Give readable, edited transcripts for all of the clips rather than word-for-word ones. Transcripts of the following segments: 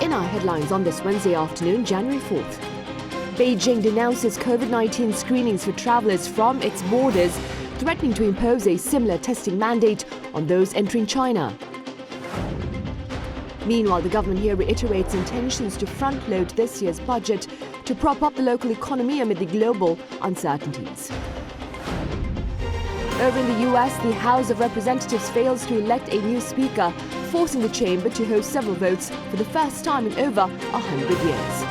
China headlines on this Wednesday afternoon, January 4th. Beijing denounces COVID-19 screenings for travellers from its borders, threatening to impose a similar testing mandate on those entering China. Meanwhile, the government here reiterates intentions to front-load this year's budget to prop up the local economy amid the global uncertainties. Over in the US, the House of Representatives fails to elect a new speaker, forcing the chamber to host several votes for the first time in over 100 years.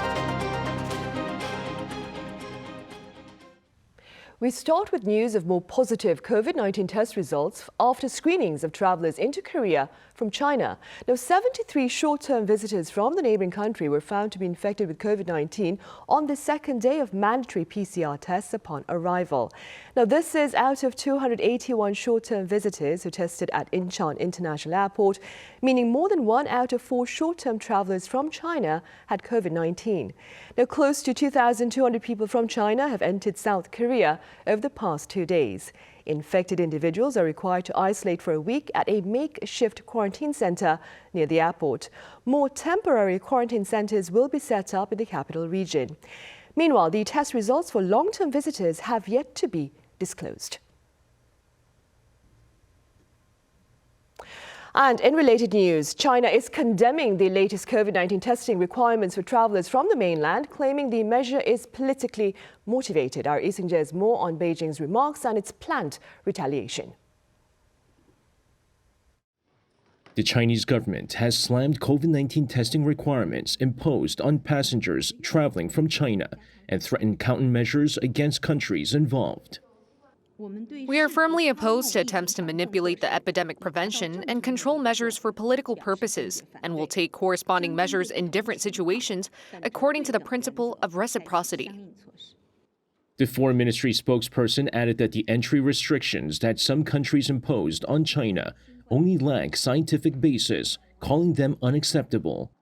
We start with news of more positive COVID-19 test results after screenings of travellers into Korea from China. Now, 73 short-term visitors from the neighbouring country were found to be infected with COVID-19 on the second day of mandatory PCR tests upon arrival. Now, this is out of 281 short-term visitors who tested at Incheon International Airport, meaning more than 1 out of 4 short-term travellers from China had COVID-19. Now, close to 2,200 people from China have entered South Korea over the past 2 days. Infected individuals are required to isolate for a week at a makeshift quarantine centre near the airport. More temporary quarantine centres will be set up in the capital region. Meanwhile, the test results for long-term visitors have yet to be disclosed. And in related news, China is condemning the latest COVID-19 testing requirements for travellers from the mainland, claiming the measure is politically motivated. Our Lee Seung-jae has more on Beijing's remarks and its planned retaliation. The Chinese government has slammed COVID-19 testing requirements imposed on passengers traveling from China and threatened countermeasures against countries involved. We are firmly opposed to attempts to manipulate the epidemic prevention and control measures for political purposes, and will take corresponding measures in different situations according to the principle of reciprocity. The Foreign Ministry spokesperson added that the entry restrictions that some countries imposed on China only lack scientific basis, calling them unacceptable.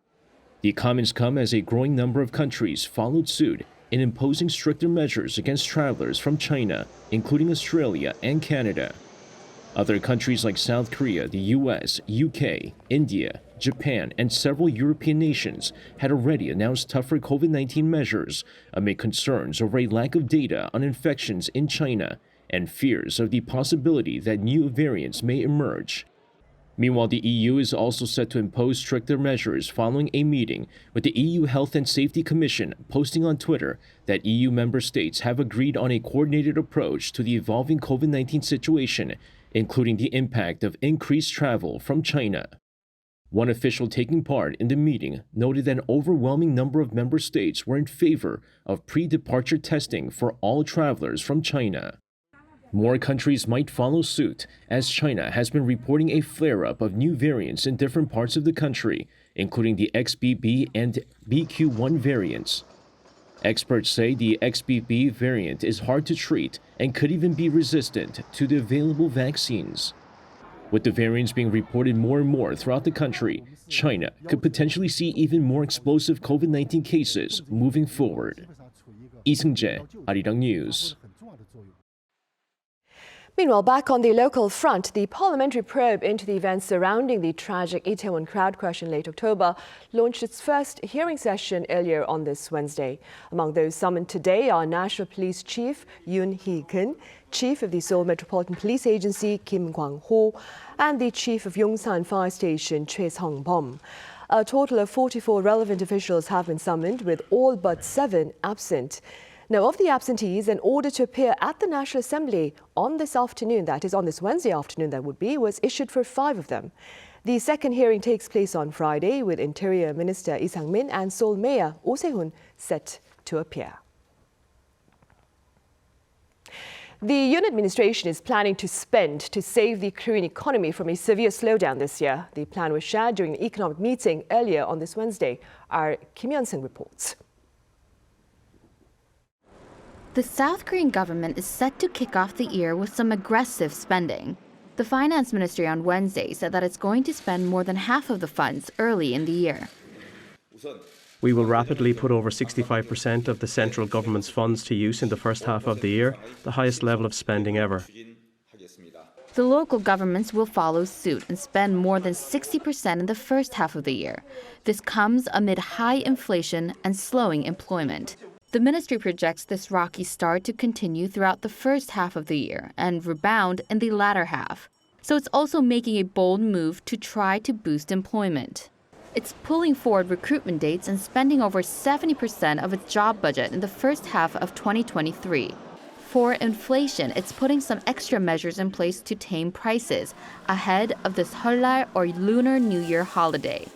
The comments come as a growing number of countries followed suit in imposing stricter measures against travelers from China, including Australia and Canada. Other countries like South Korea, the US, UK, India, Japan, and several European nations had already announced tougher COVID-19 measures amid concerns over a lack of data on infections in China and fears of the possibility that new variants may emerge. Meanwhile, the EU is also set to impose stricter measures following a meeting with the EU Health and Safety Commission, posting on Twitter that EU member states have agreed on a coordinated approach to the evolving COVID-19 situation, including the impact of increased travel from China. One official taking part in the meeting noted that an overwhelming number of member states were in favor of pre-departure testing for all travelers from China. More countries might follow suit, as China has been reporting a flare-up of new variants in different parts of the country, including the XBB and BQ.1 variants. Experts say the XBB variant is hard to treat and could even be resistant to the available vaccines. With the variants being reported more and more throughout the country, China could potentially see even more explosive COVID-19 cases moving forward. Lee Seung-jae, Arirang News. Meanwhile, back on the local front, the parliamentary probe into the events surrounding the tragic Itaewon crowd crash in late October launched its first hearing session earlier on this Wednesday. Among those summoned today are National Police Chief Yoon Hee-keun, Chief of the Seoul Metropolitan Police Agency Kim Kwang-ho, and the Chief of Yongsan Fire Station Choi Sung-bom. A total of 44 relevant officials have been summoned, with all but 7 absent. Now, of the absentees, an order to appear at the Nat'l Assembly on this afternoon, that is on this Wednesday afternoon was issued for 5 of them. The second hearing takes place on Friday, with Interior Minister Lee Sang-min and Seoul Mayor Oh Se-hun set to appear. The Yoon administration is planning to spend to save the Korean economy from a severe slowdown this year. The plan was shared during an economic meeting earlier on this Wednesday. Our Kim Yeon-sung reports. The South Korean government is set to kick off the year with some aggressive spending. The finance ministry on Wednesday said that it's going to spend more than half of the funds early in the year. We will rapidly put over 65% of the central government's funds to use in the first half of the year, the highest level of spending ever. The local governments will follow suit and spend more than 60% in the first half of the year. This comes amid high inflation and slowing employment. The ministry projects this rocky start to continue throughout the first half of the year and rebound in the latter half. So it's also making a bold move to try to boost employment. It's pulling forward recruitment dates and spending over 70% of its job budget in the first half of 2023. For inflation, it's putting some extra measures in place to tame prices ahead of this Seollal or Lunar New Year holiday.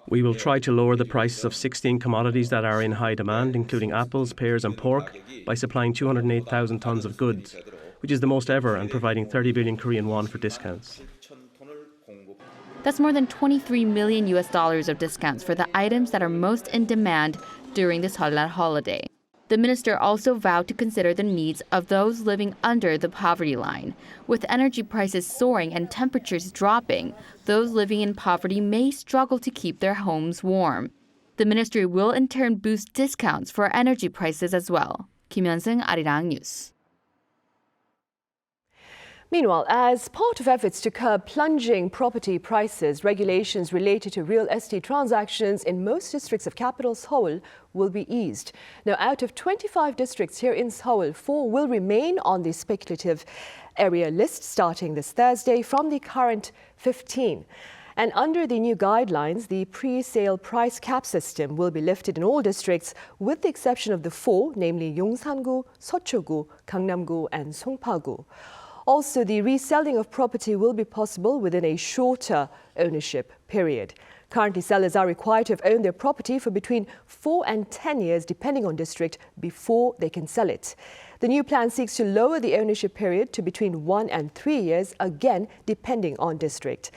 We will try to lower the prices of 16 commodities that are in high demand, including apples, pears and pork, by supplying 208,000 tons of goods, which is the most ever, and providing 30 billion Korean won for discounts. That's more than $23 million of discounts for the items that are most in demand during this Seollal holiday. The minister also vowed to consider the needs of those living under the poverty line. With energy prices soaring and temperatures dropping, those living in poverty may struggle to keep their homes warm. The ministry will in turn boost discounts for energy prices as well. Kim Hyun-sung, Arirang News. Meanwhile, as part of efforts to curb plunging property prices, regulations related to real estate transactions in most districts of capital Seoul will be eased. Now, out of 25 districts here in Seoul, 4 will remain on the speculative area list starting this Thursday from the current 15. And under the new guidelines, the pre-sale price cap system will be lifted in all districts with the exception of the 4, namely Yongsan-gu, Seocho-gu, Gangnam-gu and Songpa-gu. Also, the reselling of property will be possible within a shorter ownership period. Currently, sellers are required to have owned their property for between 4 and 10 years, depending on district, before they can sell it. The new plan seeks to lower the ownership period to between 1 and 3 years, again, depending on district.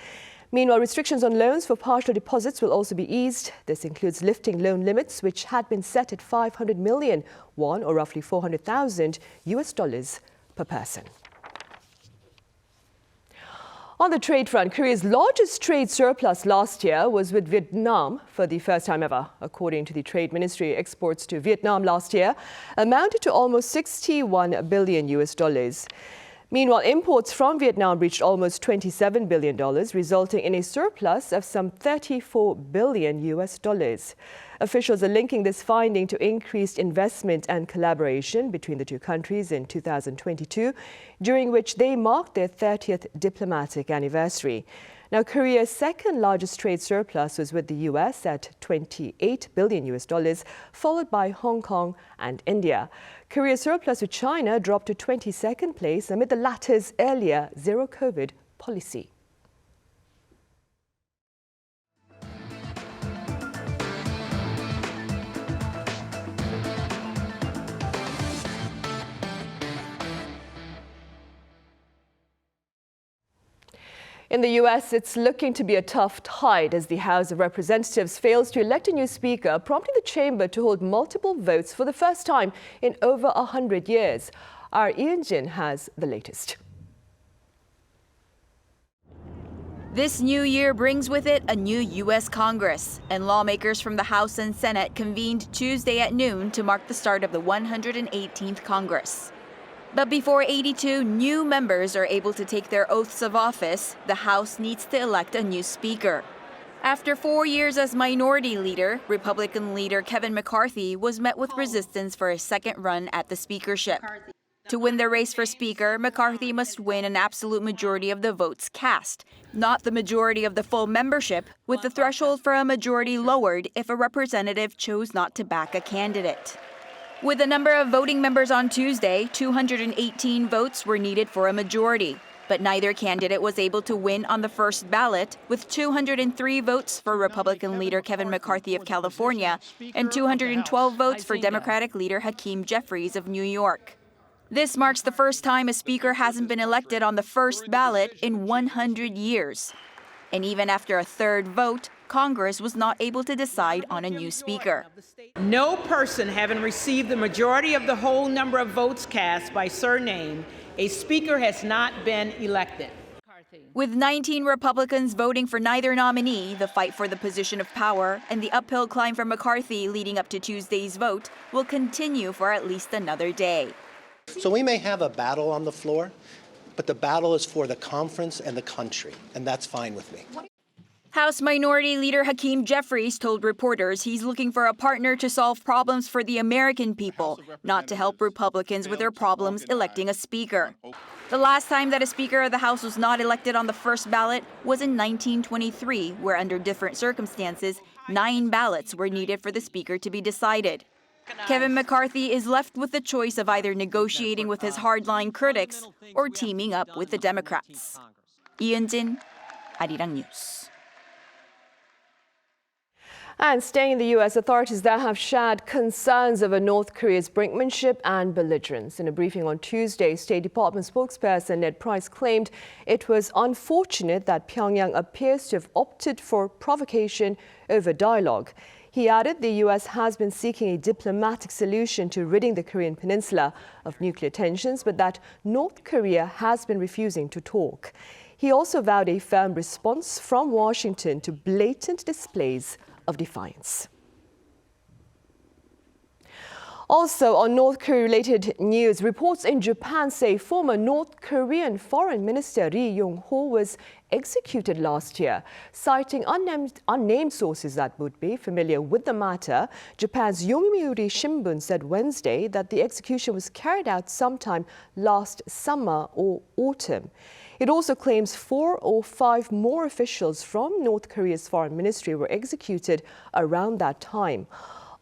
Meanwhile, restrictions on loans for partial deposits will also be eased. This includes lifting loan limits, which had been set at 500 million won, or roughly $400,000 per person. On the trade front, Korea's largest trade surplus last year was with Vietnam for the first time ever. According to the Trade Ministry, exports to Vietnam last year amounted to almost $61 billion. Meanwhile, imports from Vietnam reached almost $27 billion, resulting in a surplus of some $34 billion. Officials are linking this finding to increased investment and collaboration between the two countries in 2022, during which they marked their 30th diplomatic anniversary. Now, Korea's second largest trade surplus was with the US at $28 billion, followed by Hong Kong and India. Korea's surplus with China dropped to 22nd place amid the latter's earlier zero-COVID policy. In the U.S., it's looking to be a tough tide as the House of Representatives fails to elect a new speaker, prompting the chamber to hold multiple votes for the first time in over 100 years. Our Ian Jin has the latest. This new year brings with it a new U.S. Congress, and lawmakers from the House and Senate convened Tuesday at noon to mark the start of the 118th Congress. But before 82 new members are able to take their oaths of office, the House needs to elect a new speaker. After 4 years as minority leader, Republican leader Kevin McCarthy was met with resistance for a second run at the speakership. To win the race for speaker, McCarthy must win an absolute majority of the votes cast, not the majority of the full membership, with the threshold for a majority lowered if a representative chose not to back a candidate. With the number of voting members on Tuesday, 218 votes were needed for a majority. But neither candidate was able to win on the first ballot, with 203 votes for Republican leader Kevin McCarthy of California and 212 votes for Democratic leader Hakeem Jeffries of New York. This marks the first time a speaker hasn't been elected on the first ballot in 100 years. And even after a third vote, Congress was not able to decide on a new speaker. No person having received the majority of the whole number of votes cast by surname, a speaker has not been elected. With 19 Republicans voting for neither nominee, the fight for the position of power and the uphill climb for McCarthy leading up to Tuesday's vote will continue for at least another day. So we may have a battle on the floor, but the battle is for the conference and the country, and that's fine with me. House Minority Leader Hakeem Jeffries told reporters he's looking for a partner to solve problems for the American people, not to help Republicans with their problems electing a speaker. The last time that a Speaker of the House was not elected on the first ballot was in 1923, where under different circumstances, 9 ballots were needed for the Speaker to be decided. Kevin McCarthy is left with the choice of either negotiating with his hardline critics or teaming up with the Democrats. 이은진, Arirang News. And staying in the U.S., authorities there have shared concerns over North Korea's brinkmanship and belligerence. In a briefing on Tuesday, State Department spokesperson Ned Price claimed it was unfortunate that Pyongyang appears to have opted for provocation over dialogue. He added the U.S. has been seeking a diplomatic solution to ridding the Korean peninsula of nuclear tensions, but that North Korea has been refusing to talk. He also vowed a firm response from Washington to blatant displays of defiance. Also, on North Korea-related news, reports in Japan say former North Korean Foreign Minister Ri Yong-ho was executed last year. Citing unnamed sources that would be familiar with the matter, Japan's Yomiuri Shimbun said Wednesday that the execution was carried out sometime last summer or autumn. It also claims 4 or 5 more officials from North Korea's foreign ministry were executed around that time.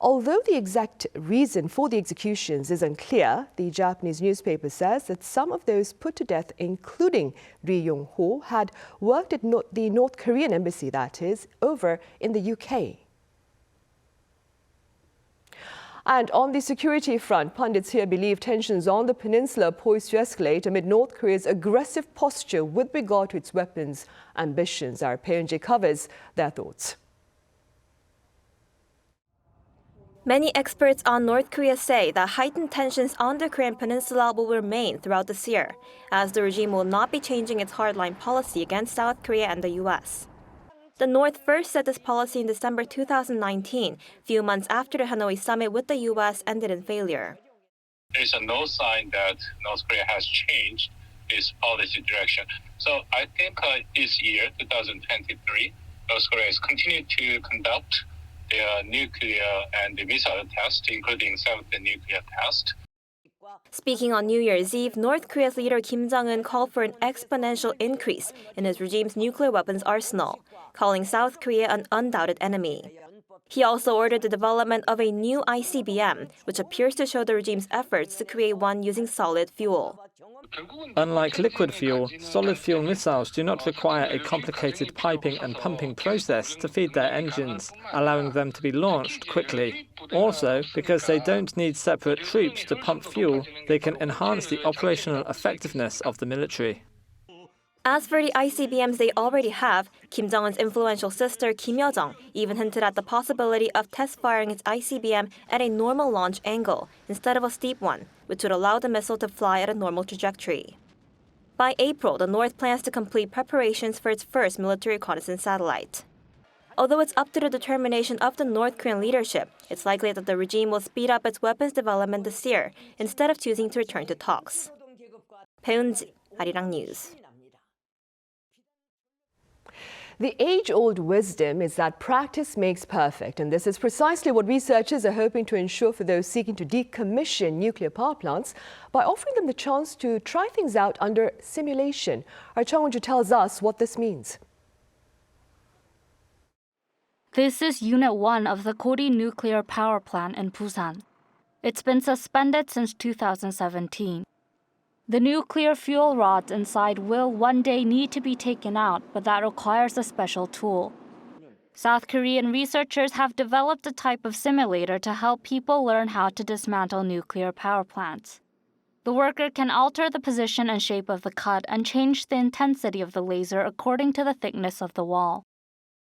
Although the exact reason for the executions is unclear, the Japanese newspaper says that some of those put to death, including Ri Yong-ho, had worked at the North Korean embassy, that is, over in the UK. And on the security front, pundits here believe tensions on the peninsula are poised to escalate amid North Korea's aggressive posture with regard to its weapons ambitions. Our Peonje covers their thoughts. Many experts on North Korea say that heightened tensions on the Korean peninsula will remain throughout this year, as the regime will not be changing its hardline policy against South Korea and the U.S. The North first set this policy in December 2019, few months after the Hanoi summit with the U.S. ended in failure. There is no sign that North Korea has changed its policy direction. So I think this year, 2023, North Korea has continued to conduct their nuclear and missile tests, including 7th nuclear test. Speaking on New Year's Eve, North Korea's leader Kim Jong-un called for an exponential increase in his regime's nuclear weapons arsenal, calling South Korea an undoubted enemy. He also ordered the development of a new ICBM, which appears to show the regime's efforts to create one using solid fuel. Unlike liquid fuel, solid fuel missiles do not require a complicated piping and pumping process to feed their engines, allowing them to be launched quickly. Also, because they don't need separate troops to pump fuel, they can enhance the operational effectiveness of the military. As for the ICBMs they already have, Kim Jong-un's influential sister Kim Yo-jong even hinted at the possibility of test firing its ICBM at a normal launch angle instead of a steep one, which would allow the missile to fly at a normal trajectory. By April, the North plans to complete preparations for its first military reconnaissance satellite. Although it's up to the determination of the North Korean leadership, it's likely that the regime will speed up its weapons development this year instead of choosing to return to talks. Peunji, Arirang News. The age-old wisdom is that practice makes perfect, and this is precisely what researchers are hoping to ensure for those seeking to decommission nuclear power plants by offering them the chance to try things out under simulation. Our Chung Won-ju tells us what this means. This is Unit 1 of the Kori nuclear power plant in Busan. It's been suspended since 2017. The nuclear fuel rods inside will one day need to be taken out, but that requires a special tool. South Korean researchers have developed a type of simulator to help people learn how to dismantle nuclear power plants. The worker can alter the position and shape of the cut and change the intensity of the laser according to the thickness of the wall.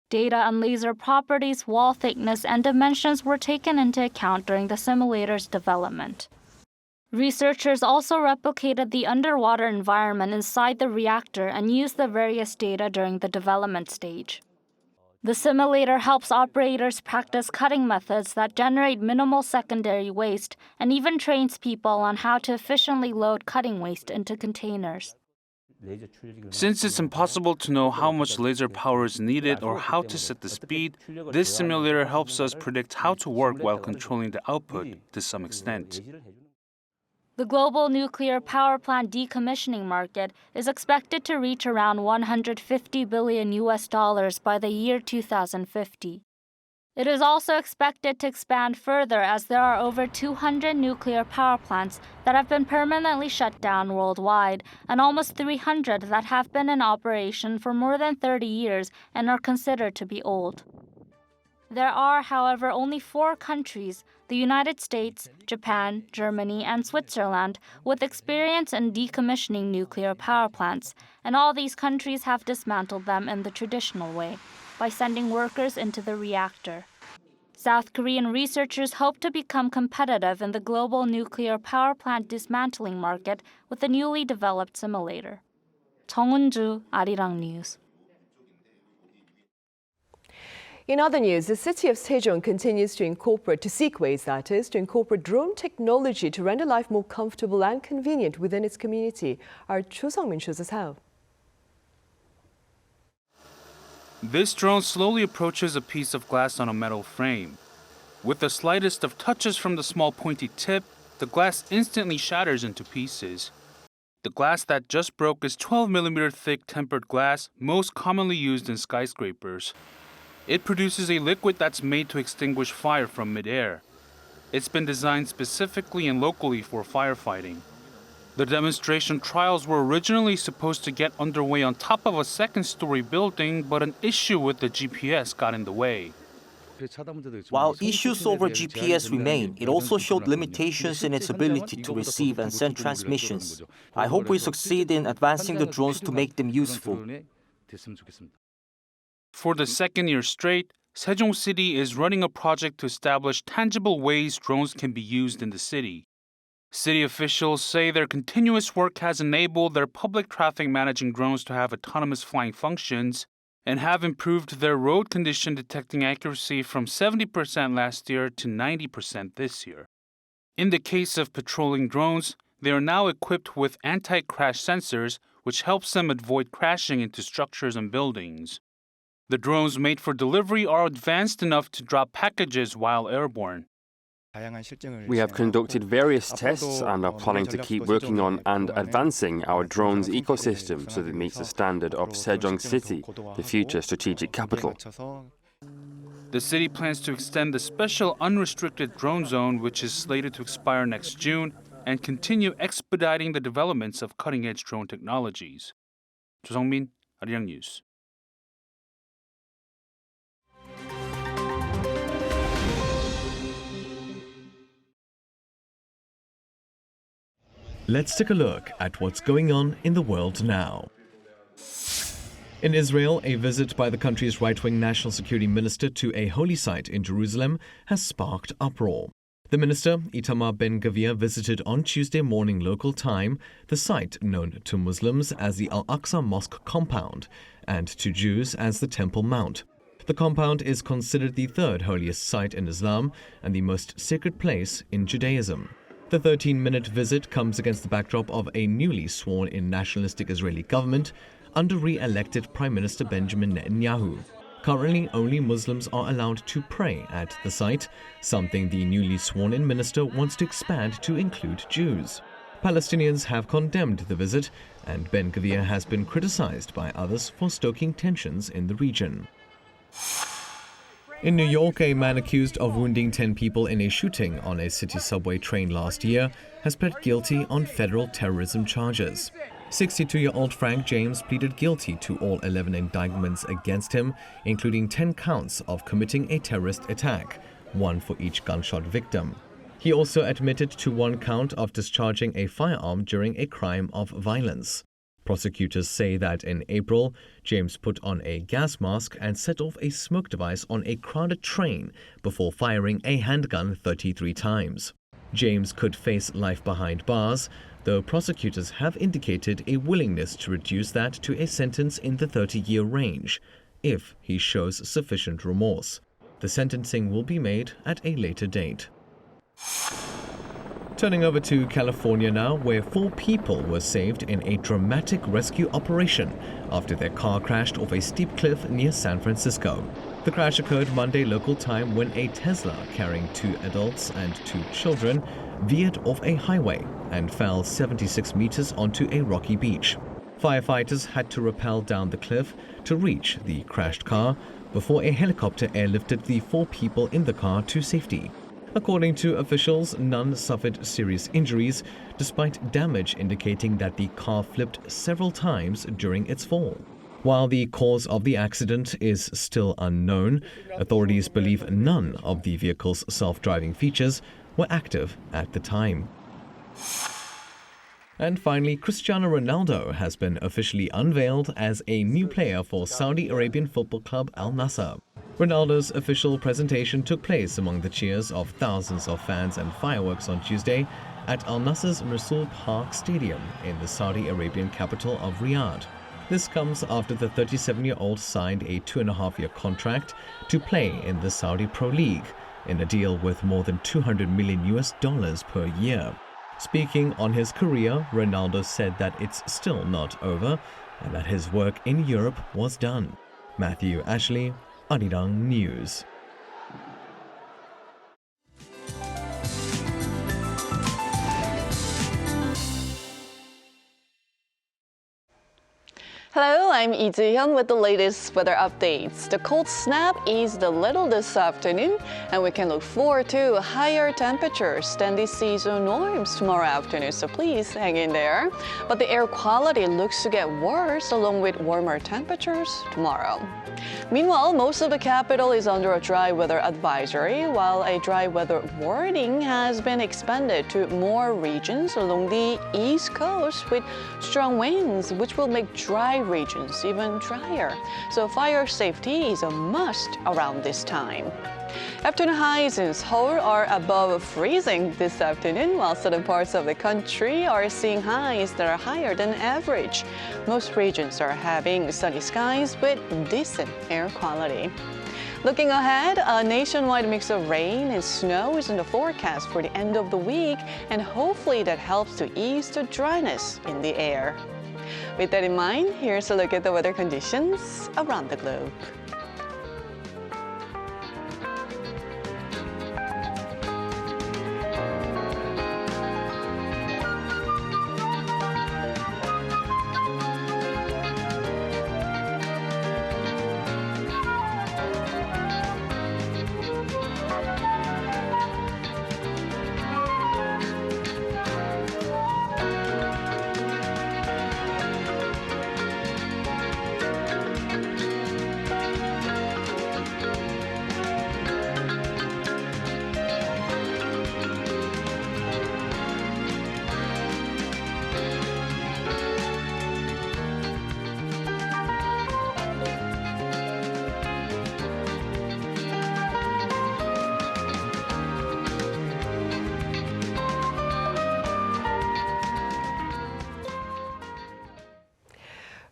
Data on laser properties, wall thickness, and dimensions were taken into account during the simulator's development. Researchers also replicated the underwater environment inside the reactor and used the various data during the development stage. The simulator helps operators practice cutting methods that generate minimal secondary waste and even trains people on how to efficiently load cutting waste into containers. Since it's impossible to know how much laser power is needed or how to set the speed, this simulator helps us predict how to work while controlling the output to some extent. The global nuclear power plant decommissioning market is expected to reach around $150 billion by the year 2050. It is also expected to expand further as there are over 200 nuclear power plants that have been permanently shut down worldwide and almost 300 that have been in operation for more than 30 years and are considered to be old. There are, however, only 4 countries, the United States, Japan, Germany, and Switzerland, with experience in decommissioning nuclear power plants, and all these countries have dismantled them in the traditional way, by sending workers into the reactor. South Korean researchers hope to become competitive in the global nuclear power plant dismantling market with the newly developed simulator. 정은주, Arirang News. In other news, the city of Sejong continues to seek ways, that is, to incorporate drone technology to render life more comfortable and convenient within its community. Our Cho Sung-min shows us how. This drone slowly approaches a piece of glass on a metal frame. With the slightest of touches from the small pointy tip, the glass instantly shatters into pieces. The glass that just broke is 12mm thick tempered glass, most commonly used in skyscrapers. It produces a liquid that's made to extinguish fire from midair. It's been designed specifically and locally for firefighting. The demonstration trials were originally supposed to get underway on top of a second-story building, but an issue with the GPS got in the way. While issues over GPS remain, it also showed limitations in its ability to receive and send transmissions. I hope we succeed in advancing the drones to make them useful. For the second year straight, Sejong City is running a project to establish tangible ways drones can be used in the city. City officials say their continuous work has enabled their public traffic managing drones to have autonomous flying functions and have improved their road condition detecting accuracy from 70% last year to 90% this year. In the case of patrolling drones, they are now equipped with anti-crash sensors, which helps them avoid crashing into structures and buildings. The drones made for delivery are advanced enough to drop packages while airborne. We have conducted various tests and are planning to keep working on and advancing our drones ecosystem so that it meets the standard of Sejong City, the future strategic capital. The city plans to extend the special unrestricted drone zone, which is slated to expire next June, and continue expediting the developments of cutting-edge drone technologies. Cho Sung-min, Arirang News. Let's take a look at what's going on in the world now. In Israel, a visit by the country's right-wing national security minister to a holy site in Jerusalem has sparked uproar. The minister, Itamar Ben-Gvir, visited on Tuesday morning local time the site known to Muslims as the Al-Aqsa Mosque compound and to Jews as the Temple Mount. The compound is considered the third holiest site in Islam and the most sacred place in Judaism. The 13-minute visit comes against the backdrop of a newly sworn-in nationalistic Israeli government under re-elected Prime Minister Benjamin Netanyahu. Currently, only Muslims are allowed to pray at the site, something the newly sworn-in minister wants to expand to include Jews. Palestinians have condemned the visit, and Ben-Gvir has been criticized by others for stoking tensions in the region. In New York, a man accused of wounding 10 people in a shooting on a city subway train last year has pled guilty on federal terrorism charges. 62-year-old Frank James pleaded guilty to all 11 indictments against him, including 10 counts of committing a terrorist attack, one for each gunshot victim. He also admitted to one count of discharging a firearm during a crime of violence. Prosecutors say that in April, James put on a gas mask and set off a smoke device on a crowded train before firing a handgun 33 times. James could face life behind bars, though prosecutors have indicated a willingness to reduce that to a sentence in the 30-year range, if he shows sufficient remorse. The sentencing will be made at a later date. Turning over to California now, where 4 people were saved in a dramatic rescue operation after their car crashed off a steep cliff near San Francisco. The crash occurred Monday local time when a Tesla carrying 2 adults and 2 children veered off a highway and fell 76 meters onto a rocky beach. Firefighters had to rappel down the cliff to reach the crashed car before a helicopter airlifted the 4 people in the car to safety. According to officials, none suffered serious injuries, despite damage indicating that the car flipped several times during its fall. While the cause of the accident is still unknown, authorities believe none of the vehicle's self-driving features were active at the time. And finally, Cristiano Ronaldo has been officially unveiled as a new player for Saudi Arabian football club Al-Nassr. Ronaldo's official presentation took place among the cheers of thousands of fans and fireworks on Tuesday at Al-Nassr's Rasul Park Stadium in the Saudi Arabian capital of Riyadh. This comes after the 37-year-old signed a 2.5-year contract to play in the Saudi Pro League in a deal with more than $200 million per year. Speaking on his career, Ronaldo said that it's still not over and that his work in Europe was done. Matthew Ashley, Arirang News. Hello, I'm Lee Ji-hyun with the latest weather updates. The cold snap eased a little this afternoon, and we can look forward to higher temperatures than the seasonal norms tomorrow afternoon, so please hang in there. But the air quality looks to get worse along with warmer temperatures tomorrow. Meanwhile, most of the capital is under a dry weather advisory, while a dry weather warning has been expanded to more regions along the east coast with strong winds, which will make dry regions even drier. So fire safety is a must around this time. Afternoon highs in Seoul are above freezing this afternoon, while southern parts of the country are seeing highs that are higher than average. Most regions are having sunny skies with decent air quality. Looking ahead, a nationwide mix of rain and snow is in the forecast for the end of the week, and hopefully that helps to ease the dryness in the air. With that in mind, here's a look at the weather conditions around the globe.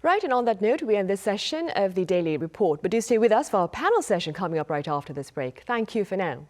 Right, and on that note, we end this session of the Daily Report. But do stay with us for our panel session coming up right after this break. Thank you for now.